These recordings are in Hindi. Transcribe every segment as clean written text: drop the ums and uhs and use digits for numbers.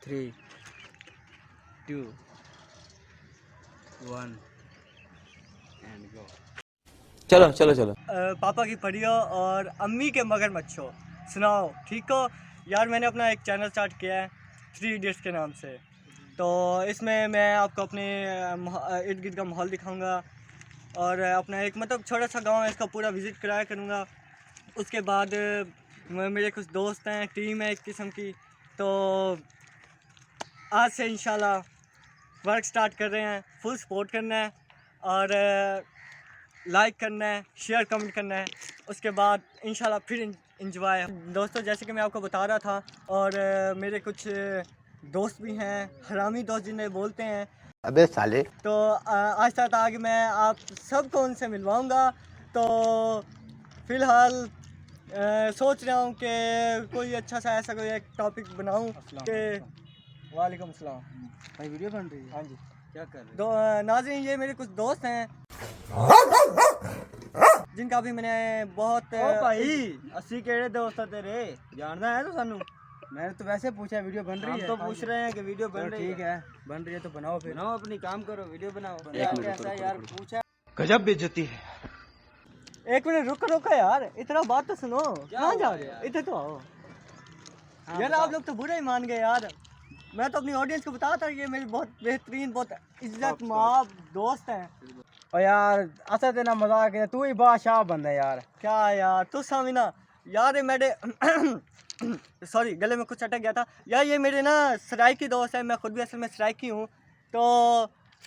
3, 2, 1 and go. चलो चलो चलो। पापा की पढ़ियो और अम्मी के मगरमच्छो सुनाओ, ठीक हो यार। मैंने अपना एक चैनल स्टार्ट किया है 3 इडियट्स के नाम से। तो इसमें मैं आपको अपने इर्द गिर्द का माहौल दिखाऊंगा और अपना एक मतलब छोटा सा गांव है, इसका पूरा विज़िट कराया करूंगा। उसके बाद मेरे कुछ दोस्त हैं, टीम है एक किस्म की। तो आज से इंशाल्लाह वर्क स्टार्ट कर रहे हैं। फुल सपोर्ट करना है और लाइक करना है, शेयर कमेंट करना है। उसके बाद इंशाल्लाह फिर इंजॉय। दोस्तों जैसे कि मैं आपको बता रहा था, और मेरे कुछ दोस्त भी हैं, हरामी दोस्त जिन्हें बोलते हैं। अबे साले। तो आज तक आगे मैं आप सबको उनसे मिलवाऊंगा। तो फ़िलहाल सोच रहा हूँ कि कोई अच्छा सा ऐसा कोई एक टॉपिक बनाऊँ कि वालेकुम सलाम भाई वीडियो बन रही है? हाँ जी। क्या कर रहे हो? नाज़रीन ये मेरे कुछ दोस्त हैं जिनका भी मैंने बहुत ओ भाई 80 केड़े दोस्त है तेरे, जानना है तो सानू? मैंने तो वैसे पूछा वीडियो बन रही हम है। तो पूछ रहे हैं कि वीडियो बन रही ठीक है, बन रही है तो बनाओ फिर। बनाओ, अपनी काम करो, वीडियो बनाओ। कैसा यार पूछा। गजब बेइज्जती है। एक मिनट रुको यार, इतना बात तो सुनो। कहाँ जा रहे हो? यार? इधर तो आओ। हाँ, यार बताओ। आप लोग तो बुरा ही मान गए यार। मैं तो अपनी ऑडियंस को बताया था ये मेरी बहुत बेहतरीन, बहुत इज्जत माब दोस्त हैं। और यार असल तेना मजाक है, तू ही बादशाह बंदा है यार। क्या यार तू सामिना यार, ये मेरे सॉरी गले में कुछ अटक गया था यार। ये मेरे ना सराइकी दोस्त है, मैं खुद भी असल में सराइकी हूँ। तो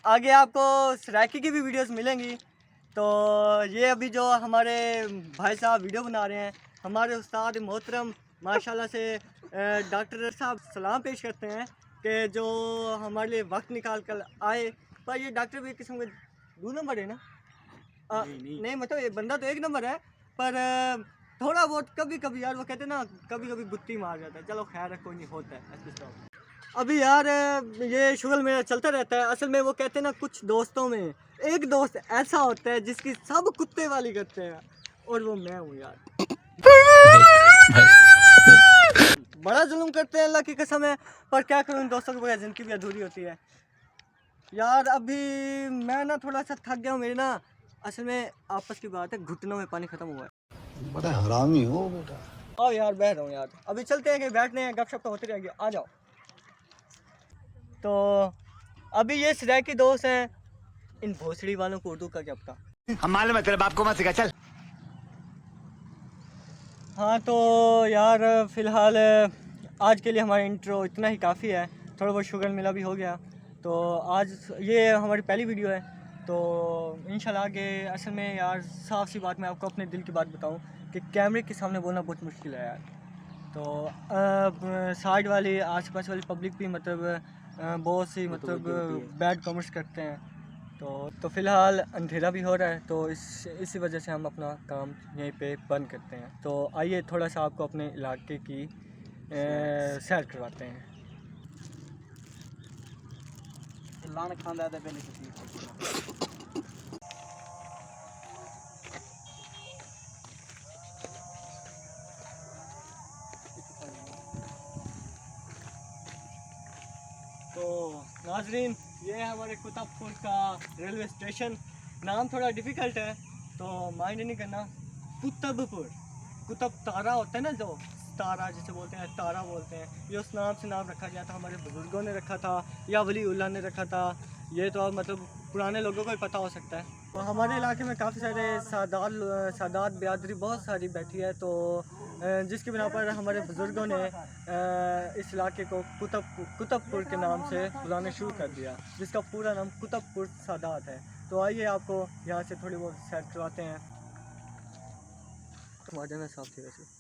आगे आपको सराइकी की भी वीडियोस मिलेंगी। तो ये अभी जो हमारे भाई साहब वीडियो बना रहे हैं, हमारे उस्ताद मोहतरम माशाल्लाह से डॉक्टर साहब सलाम पेश करते हैं कि जो हमारे लिए वक्त निकाल कर आए। पर ये डॉक्टर भी एक किस्म के 2 नंबर है ना? नहीं मतलब ये बंदा तो 1 नंबर है, पर थोड़ा बहुत कभी कभी यार वो कहते हैं ना, कभी कभी गुत्ती मार जाता है। चलो खैर है, कोई नहीं, होता है ऐसे सब। अभी यार ये शुगल मेरा चलता रहता है। असल में वो कहते हैं ना, कुछ दोस्तों में एक दोस्त ऐसा होता है जिसकी सब कुत्ते वाली करते हैं, और वो मैं हूँ यार। बड़ा जुल्म करते हैं अल्लाह की कसम है, पर क्या करूँ, दोस्तों के बगैर ज़िंदगी भी अधूरी होती है यार। अभी मैं ना थोड़ा सा थक गया हूँ। मेरी ना असल में आपस की बात है, घुटनों में पानी ख़त्म हुआ है। बड़ा हरामी हो बेटा। आओ यार बैठ रहा हूँ यार। अभी चलते हैं कि बैठने हैं, गपशप तो होती रहेगी, आ जाओ। तो अभी ये सराइकी दोस्त हैं, इन भोसड़ी वालों को उर्दू का क्या पता। हम मालूम है तेरे बाप को मत सिखा, चल। हाँ तो यार फ़िलहाल आज के लिए हमारा इंट्रो इतना ही काफ़ी है। थोड़ा बहुत शुगर मिला भी हो गया। तो आज ये हमारी पहली वीडियो है। तो इंशाल्लाह आगे असल में यार साफ़ सी बात, मैं आपको अपने दिल की बात बताऊं कि कैमरे के सामने बोलना बहुत मुश्किल है यार। तो साइड वाली आस पास वाली पब्लिक भी मतलब बहुत सी मतलब बैड कमेंट्स करते हैं। तो फ़िलहाल अंधेरा भी हो रहा है, तो इसी वजह से हम अपना काम यहीं पे बंद करते हैं। तो आइए थोड़ा सा आपको अपने इलाके की सैर करवाते हैं। लान खांदा है पहले किसी तो नाजरीन ये है हमारे कुतुबपुर का रेलवे स्टेशन। नाम थोड़ा डिफ़िकल्ट है तो माइंड नहीं करना। कुतुबपुर, कुतुब तारा होता है ना, जो तारा जिसे बोलते हैं, तारा बोलते हैं, ये उस नाम से नाम रखा गया था। हमारे बुज़ुर्गों ने रखा था या वली उल्लाह ने रखा था। ये तो मतलब पुराने लोगों को ही पता हो सकता है। तो हमारे इलाके में काफ़ी सारे सादात बिरादरी बहुत सारी बैठी है। तो जिसकी बिना पर हमारे बुज़ुर्गों ने इस इलाके को कुतुबपुर के नाम से बुलाना शुरू कर दिया, जिसका पूरा नाम कुतुबपुर सादात है। तो आइए आपको यहाँ से थोड़ी बहुत सैर करवाते हैं। तो मजा में साफ थी वैसे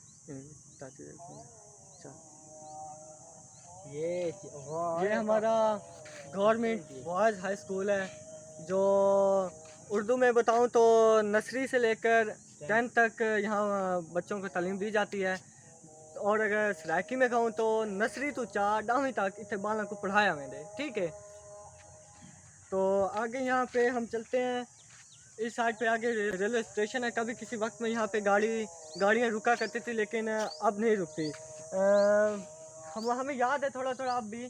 ये हमारा गवर्नमेंट बॉयज़ हाई स्कूल है, जो उर्दू में बताऊं तो नर्सरी से लेकर 10th तक यहाँ बच्चों को तालीम दी जाती है। और अगर सराइकी में कहूँ तो नर्सरी तो 4 10वीं तक इतने बालों को पढ़ाया मैंने, ठीक है। तो आगे यहाँ पे हम चलते हैं। इस साइड पे आगे रेलवे स्टेशन है। कभी किसी वक्त में यहाँ पे गाड़ियाँ रुका करती थी, लेकिन अब नहीं रुकती। हमें याद है थोड़ा थोड़ा अब भी